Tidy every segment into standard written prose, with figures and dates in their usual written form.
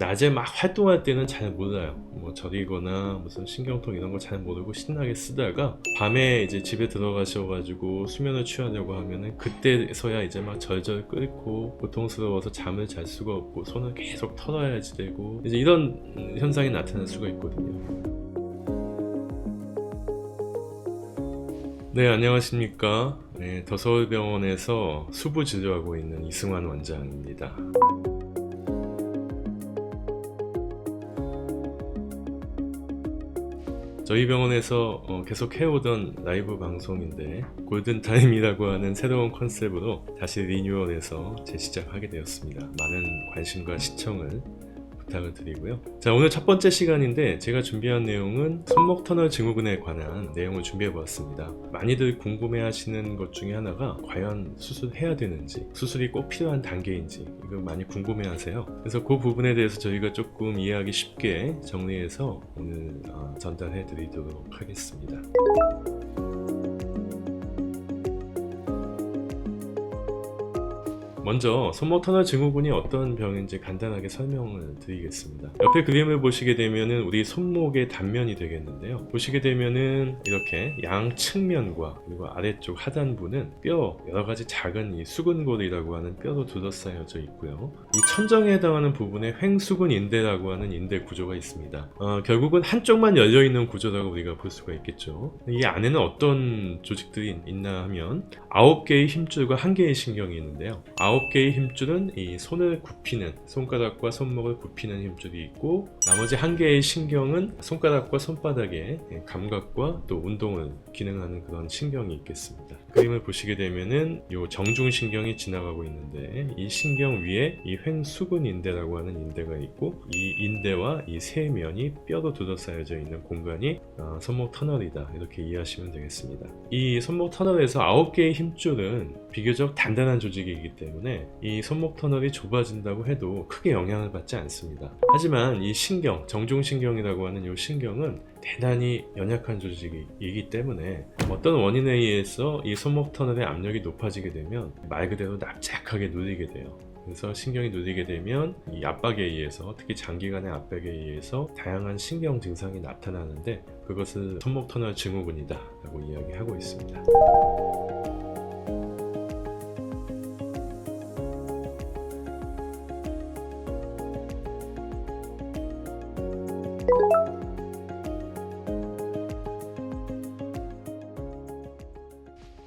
낮에 막 활동할 때는 잘 몰라요. 뭐 저리거나 무슨 신경통 이런 거 잘 모르고 신나게 쓰다가 밤에 이제 집에 들어가셔가지고 수면을 취하려고 하면은 그때서야 이제 막 절절 끓고 고통스러워서 잠을 잘 수가 없고 손을 계속 털어야지 되고 이제 이런 현상이 나타날 수가 있거든요. 네, 안녕하십니까. 네, 더서울병원에서 수부 진료하고 있는 이승환 원장입니다. 저희 병원에서 계속 해오던 라이브 방송인데 골든타임이라고 하는 새로운 컨셉으로 다시 리뉴얼해서 재시작하게 되었습니다. 많은 관심과 시청을 부탁을 드리고요. 자, 오늘 첫 번째 시간인데 제가 준비한 내용은 손목 터널 증후군에 관한 내용을 준비해 보았습니다. 많이들 궁금해 하시는 것 중에 하나가 과연 수술해야 되는지, 수술이 꼭 필요한 단계인지 이거 많이 궁금해 하세요. 그래서 그 부분에 대해서 저희가 조금 이해하기 쉽게 정리해서 오늘 전달해 드리도록 하겠습니다. 먼저 손목 터널 증후군이 어떤 병인지 간단하게 설명을 드리겠습니다. 옆에 그림을 보시게 되면은 우리 손목의 단면이 되겠는데요. 보시게 되면은 이렇게 양 측면과 그리고 아래쪽 하단부는 뼈 여러 가지 작은 이 수근골이라고 하는 뼈로 둘러싸여져 있고요. 이 천정에 해당하는 부분에 횡수근 인대라고 하는 인대 구조가 있습니다. 결국은 한쪽만 열려 있는 구조라고 우리가 볼 수가 있겠죠. 이 안에는 어떤 조직들이 있나 하면 9개의 힘줄과 1개의 신경이 있는데요. 9개의 힘줄은 이 손을 굽히는, 손가락과 손목을 굽히는 힘줄이 있고, 나머지 1개의 신경은 손가락과 손바닥의 감각과 또 운동을 기능하는 그런 신경이 있겠습니다. 그림을 보시게 되면은 이 정중신경이 지나가고 있는데, 이 신경 위에 이 횡수근 인대라고 하는 인대가 있고, 이 인대와 이 세 면이 뼈로 둘러싸여져 있는 공간이 손목 터널이다, 이렇게 이해하시면 되겠습니다. 이 손목 터널에서 9개의 힘줄은 비교적 단단한 조직이기 때문에 이 손목 터널이 좁아진다고 해도 크게 영향을 받지 않습니다. 하지만 이 신경, 정중신경이라고 하는 이 신경은 대단히 연약한 조직이기 때문에 어떤 원인에 의해서 이 손목 터널의 압력이 높아지게 되면 말 그대로 납작하게 눌리게 돼요. 그래서 신경이 눌리게 되면 이 압박에 의해서, 특히 장기간의 압박에 의해서 다양한 신경 증상이 나타나는데 그것을 손목 터널 증후군이다 라고 이야기하고 있습니다.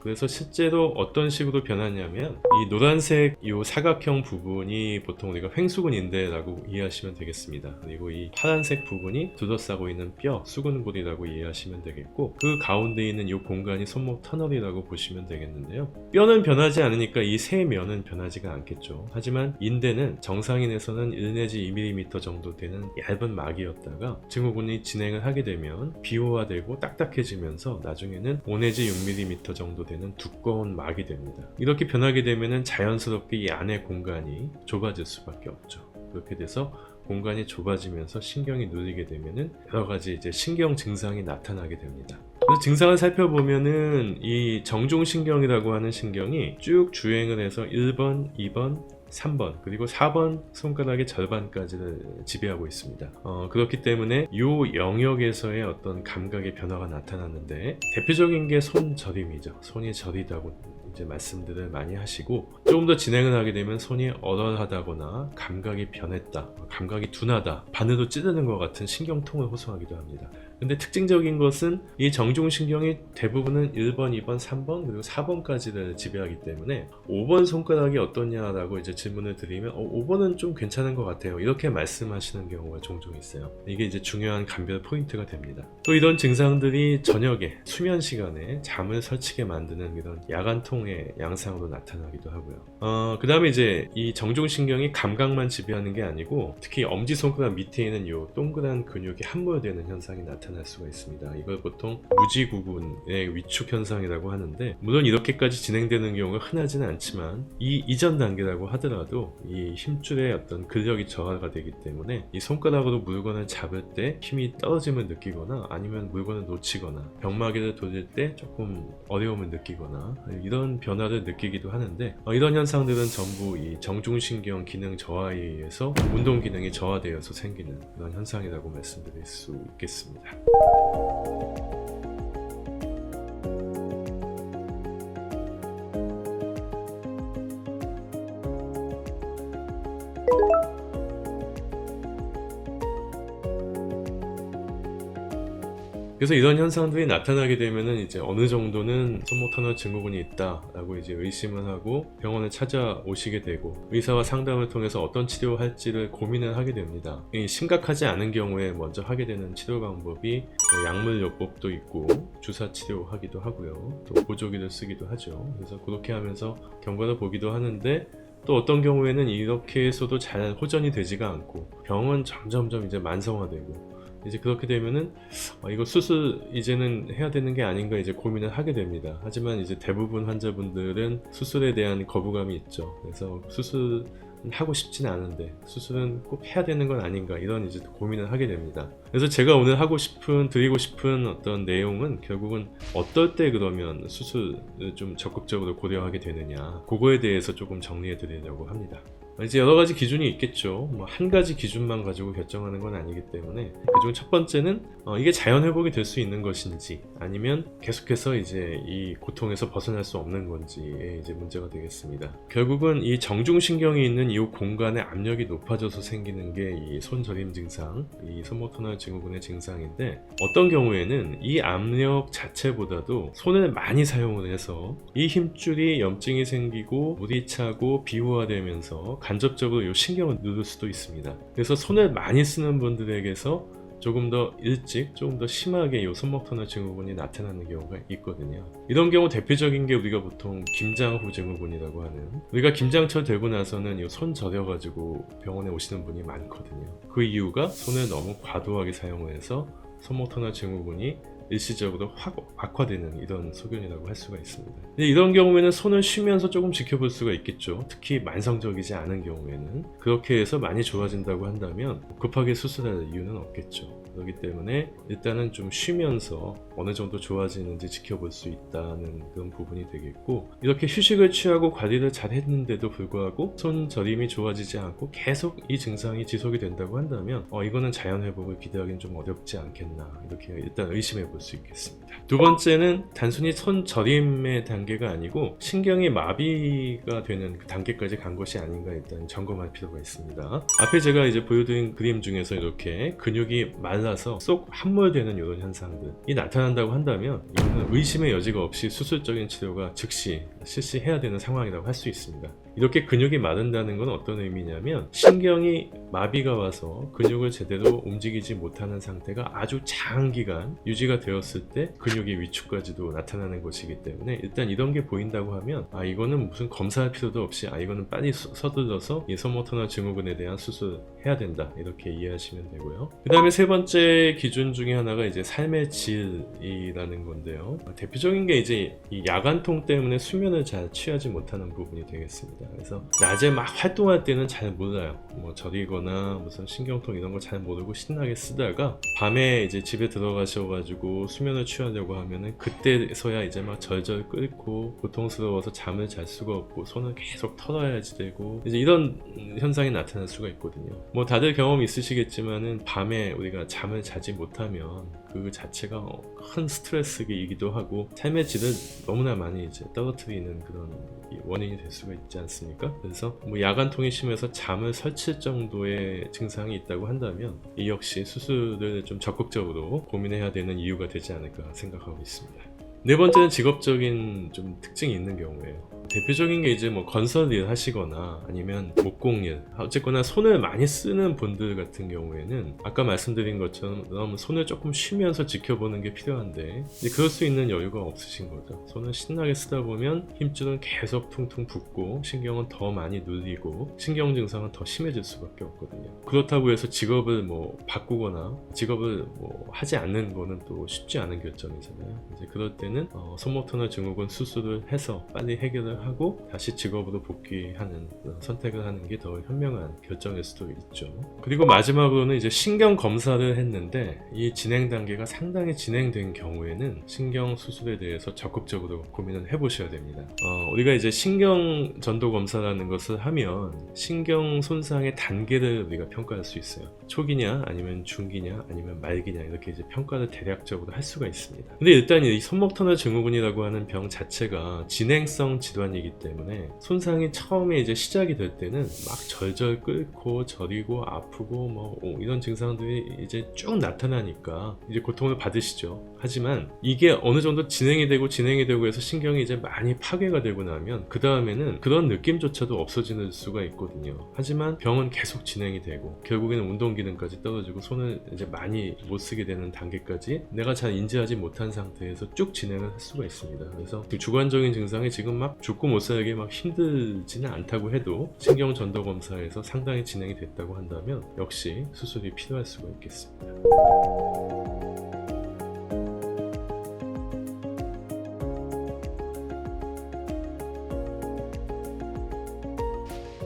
그래서 실제로 어떤 식으로 변하냐면 이 노란색 이 사각형 부분이 보통 우리가 횡수근 인대라고 이해하시면 되겠습니다. 그리고 이 파란색 부분이 둘러싸고 있는 뼈, 수근골이라고 이해하시면 되겠고, 그 가운데 있는 이 공간이 손목 터널이라고 보시면 되겠는데요. 뼈는 변하지 않으니까 이 세 면은 변하지가 않겠죠. 하지만 인대는 정상인에서는 1 내지 2mm 정도 되는 얇은 막이었다가 증후군이 진행을 하게 되면 비호화되고 딱딱해지면서 나중에는 5 내지 6mm 정도 되는 두꺼운 막이 됩니다. 이렇게 변하게 되면 자연스럽게 이 안의 공간이 좁아질 수밖에 없죠. 그렇게 돼서 공간이 좁아지면서 신경이 눌리게 되면은 여러 가지 이제 신경 증상이 나타나게 됩니다. 그래서 증상을 살펴보면은 이 정중신경이라고 하는 신경이 쭉 주행을 해서 1번, 2번, 3번 그리고 4번 손가락의 절반까지를 지배하고 있습니다. 그렇기 때문에 이 영역에서의 어떤 감각의 변화가 나타났는데 대표적인 게 손저림이죠. 손이 저리다고 이제 말씀들을 많이 하시고, 조금 더 진행을 하게 되면 손이 얼얼하다거나 감각이 변했다, 감각이 둔하다, 바늘로 찌르는 것 같은 신경통을 호소하기도 합니다. 근데 특징적인 것은 이 정중신경이 대부분은 1번, 2번, 3번 그리고 4번까지를 지배하기 때문에 5번 손가락이 어떠냐라고 이제 질문을 드리면 5번은 좀 괜찮은 것 같아요, 이렇게 말씀하시는 경우가 종종 있어요. 이게 이제 중요한 감별 포인트가 됩니다. 또 이런 증상들이 저녁에 수면 시간에 잠을 설치게 만드는 이런 야간통의 양상으로 나타나기도 하고요. 그 다음에 이제 이 정중신경이 감각만 지배하는 게 아니고, 특히 엄지손가락 밑에 있는 이 동그란 근육이 함몰되는 현상이 나타납니다. 나타날 수가 있습니다. 이걸 보통 무지구군의 위축 현상이라고 하는데, 물론 이렇게까지 진행되는 경우가 흔하지는 않지만 이 이전 단계라고 하더라도 이 힘줄의 어떤 근력이 저하가 되기 때문에 이 손가락으로 물건을 잡을 때 힘이 떨어짐을 느끼거나, 아니면 물건을 놓치거나 병마개를 돌릴 때 조금 어려움을 느끼거나 이런 변화를 느끼기도 하는데, 이런 현상들은 전부 이 정중신경 기능 저하에 의해서 운동 기능이 저하되어서 생기는 그런 현상이라고 말씀드릴 수 있겠습니다. 그래서 이런 현상들이 나타나게 되면은 이제 어느 정도는 손목 터널 증후군이 있다라고 이제 의심을 하고 병원을 찾아오시게 되고, 의사와 상담을 통해서 어떤 치료할지를 고민을 하게 됩니다. 이 심각하지 않은 경우에 먼저 하게 되는 치료 방법이 약물요법도 있고 주사 치료하기도 하고요, 또 보조기를 쓰기도 하죠. 그래서 그렇게 하면서 경과를 보기도 하는데, 또 어떤 경우에는 이렇게 해서도 잘 호전이 되지가 않고 병은 점점점 이제 만성화되고, 이제 그렇게 되면은 이거 수술 이제는 해야 되는 게 아닌가 이제 고민을 하게 됩니다. 하지만 이제 대부분 환자분들은 수술에 대한 거부감이 있죠. 그래서 수술은 하고 싶지는 않은데 수술은 꼭 해야 되는 건 아닌가, 이런 이제 고민을 하게 됩니다. 그래서 제가 오늘 드리고 싶은 어떤 내용은 결국은 어떨 때 그러면 수술을 좀 적극적으로 고려하게 되느냐, 그거에 대해서 조금 정리해 드리려고 합니다. 이제 여러 가지 기준이 있겠죠. 한 가지 기준만 가지고 결정하는 건 아니기 때문에, 그중 첫 번째는 이게 자연 회복이 될 수 있는 것인지, 아니면 계속해서 이제 이 고통에서 벗어날 수 없는 건지에 이제 문제가 되겠습니다. 결국은 이 정중신경이 있는 이 공간의 압력이 높아져서 생기는 게 이 손저림 증상, 이 손목 터널 증후군의 증상인데, 어떤 경우에는 이 압력 자체보다도 손을 많이 사용을 해서 이 힘줄이 염증이 생기고 물이 차고 비후화되면서 간접적으로 이 신경을 누를 수도 있습니다. 그래서 손을 많이 쓰는 분들에게서 조금 더 일찍, 조금 더 심하게 이 손목 터널 증후군이 나타나는 경우가 있거든요. 이런 경우 대표적인 게 우리가 보통 김장후 증후군이라고 하는, 우리가 김장철 되고 나서는 이 손 저려가지고 병원에 오시는 분이 많거든요. 그 이유가 손을 너무 과도하게 사용을 해서 손목 터널 증후군이 일시적으로 확 악화되는 이런 소견이라고 할 수가 있습니다. 이런 경우에는 손을 쉬면서 조금 지켜볼 수가 있겠죠. 특히 만성적이지 않은 경우에는. 그렇게 해서 많이 좋아진다고 한다면 급하게 수술할 이유는 없겠죠. 그렇기 때문에 일단은 좀 쉬면서 어느 정도 좋아지는지 지켜볼 수 있다는 그런 부분이 되겠고, 이렇게 휴식을 취하고 관리를 잘 했는데도 불구하고 손 저림이 좋아지지 않고 계속 이 증상이 지속이 된다고 한다면 이거는 자연 회복을 기대하기는 좀 어렵지 않겠나, 이렇게 일단 의심해 볼 수 있겠습니다. 두 번째는 단순히 손 저림의 단계가 아니고 신경이 마비가 되는 그 단계까지 간 것이 아닌가 일단 점검할 필요가 있습니다. 앞에 제가 이제 보여드린 그림 중에서 이렇게 근육이 말라서 쏙 함몰되는 이런 현상들이 나타난다고 한다면, 이거는 의심의 여지가 없이 수술적인 치료가 즉시 실시해야 되는 상황이라고 할 수 있습니다. 이렇게 근육이 마른다는 건 어떤 의미냐면, 신경이 마비가 와서 근육을 제대로 움직이지 못하는 상태가 아주 장기간 유지가 되었을 때 근육의 위축까지도 나타나는 것이기 때문에, 일단 이런 게 보인다고 하면 이거는 무슨 검사할 필요도 없이 이거는 빨리 서둘러서 이 손목 터널 증후군에 대한 수술해야 된다, 이렇게 이해하시면 되고요. 그 다음에 세 번째 기준 중에 하나가 이제 삶의 질이라는 건데요. 대표적인 게 이제 이 야간통 때문에 수면을 잘 취하지 못하는 부분이 되겠습니다. 그래서 낮에 막 활동할 때는 잘 몰라요. 저리거나 무슨 신경통 이런 거 잘 모르고 신나게 쓰다가 밤에 이제 집에 들어가셔가지고 수면을 취하려고 하면은 그때서야 이제 막 절절 끓고 고통스러워서 잠을 잘 수가 없고 손을 계속 털어야지 되고, 이제 이런 현상이 나타날 수가 있거든요. 다들 경험 있으시겠지만은 밤에 우리가 잠을 자지 못하면 그 자체가 큰 스트레스이기도 하고 삶의 질을 너무나 많이 이제 떨어뜨리는 그런 원인이 될 수가 있지 않습니까? 그래서 야간통이 심해서 잠을 설칠 정도의 증상이 있다고 한다면 이 역시 수술을 좀 적극적으로 고민해야 되는 이유가 되지 않을까 생각하고 있습니다. 네 번째는 직업적인 좀 특징이 있는 경우예요. 대표적인 게 이제 뭐 건설 일 하시거나 아니면 목공일, 어쨌거나 손을 많이 쓰는 분들 같은 경우에는 아까 말씀드린 것처럼 손을 조금 쉬면서 지켜보는 게 필요한데 이제 그럴 수 있는 여유가 없으신 거죠. 손을 신나게 쓰다 보면 힘줄은 계속 퉁퉁 붓고 신경은 더 많이 눌리고 신경 증상은 더 심해질 수밖에 없거든요. 그렇다고 해서 직업을 뭐 바꾸거나 직업을 뭐 하지 않는 거는 또 쉽지 않은 결정이잖아요. 이제 그럴 때는 손목 터널 증후군 수술을 해서 빨리 해결을 하고 다시 직업으로 복귀하는 선택을 하는 게 더 현명한 결정일 수도 있죠. 그리고 마지막으로는 이제 신경 검사를 했는데 이 진행 단계가 상당히 진행된 경우에는 신경 수술에 대해서 적극적으로 고민을 해보셔야 됩니다. 우리가 이제 신경 전도 검사라는 것을 하면 신경 손상의 단계를 우리가 평가할 수 있어요. 초기냐 아니면 중기냐 아니면 말기냐 이렇게 이제 평가를 대략적으로 할 수가 있습니다. 근데 일단 이 손목 터널 증후군이라고 하는 병 자체가 진행성 질환이기 때문에 손상이 처음에 이제 시작이 될 때는 막 절절 끓고 저리고 아프고 뭐 이런 증상들이 이제 쭉 나타나니까 이제 고통을 받으시죠. 하지만 이게 어느 정도 진행이 되고 해서 신경이 이제 많이 파괴가 되고 나면 그 다음에는 그런 느낌조차도 없어지는 수가 있거든요. 하지만 병은 계속 진행이 되고 결국에는 운동 기능까지 떨어지고 손을 이제 많이 못 쓰게 되는 단계까지 내가 잘 인지하지 못한 상태에서 쭉 진행을 할 수가 있습니다. 그래서 그 주관적인 증상이 지금 막 죽고 못 살게 막 힘들지는 않다고 해도 신경 전도 검사에서 상당히 진행이 됐다고 한다면 역시 수술이 필요할 수가 있겠습니다.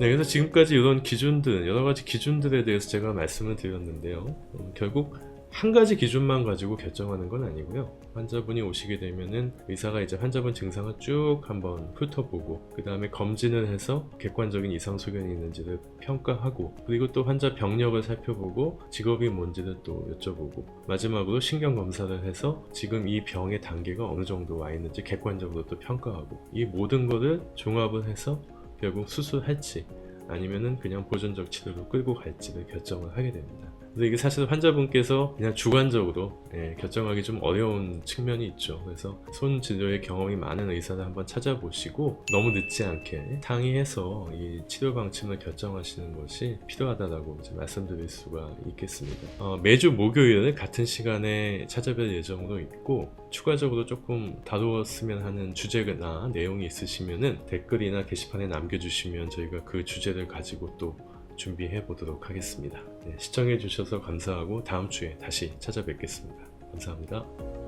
네, 그래서 지금까지 이런 기준들, 여러 가지 기준들에 대해서 제가 말씀을 드렸는데요. 결국 한 가지 기준만 가지고 결정하는 건 아니고요. 환자분이 오시게 되면은 의사가 이제 환자분 증상을 쭉 한번 훑어보고 그 다음에 검진을 해서 객관적인 이상 소견이 있는지를 평가하고 그리고 또 환자 병력을 살펴보고 직업이 뭔지를 또 여쭤보고 마지막으로 신경 검사를 해서 지금 이 병의 단계가 어느 정도 와 있는지 객관적으로 또 평가하고 이 모든 거를 종합을 해서 결국 수술할지 아니면은 그냥 보존적 치료로 끌고 갈지를 결정을 하게 됩니다. 그래서 이게 사실 환자분께서 그냥 주관적으로 결정하기 좀 어려운 측면이 있죠. 그래서 손 진료에 경험이 많은 의사를 한번 찾아보시고 너무 늦지 않게 상의해서 이 치료 방침을 결정하시는 것이 필요하다고 이제 말씀드릴 수가 있겠습니다. 매주 목요일 같은 시간에 찾아뵐 예정으로 있고 추가적으로 조금 다루었으면 하는 주제나 내용이 있으시면은 댓글이나 게시판에 남겨주시면 저희가 그 주제를 가지고 또 준비해 보도록 하겠습니다. 네, 시청해 주셔서 감사하고 다음 주에 다시 찾아뵙겠습니다. 감사합니다.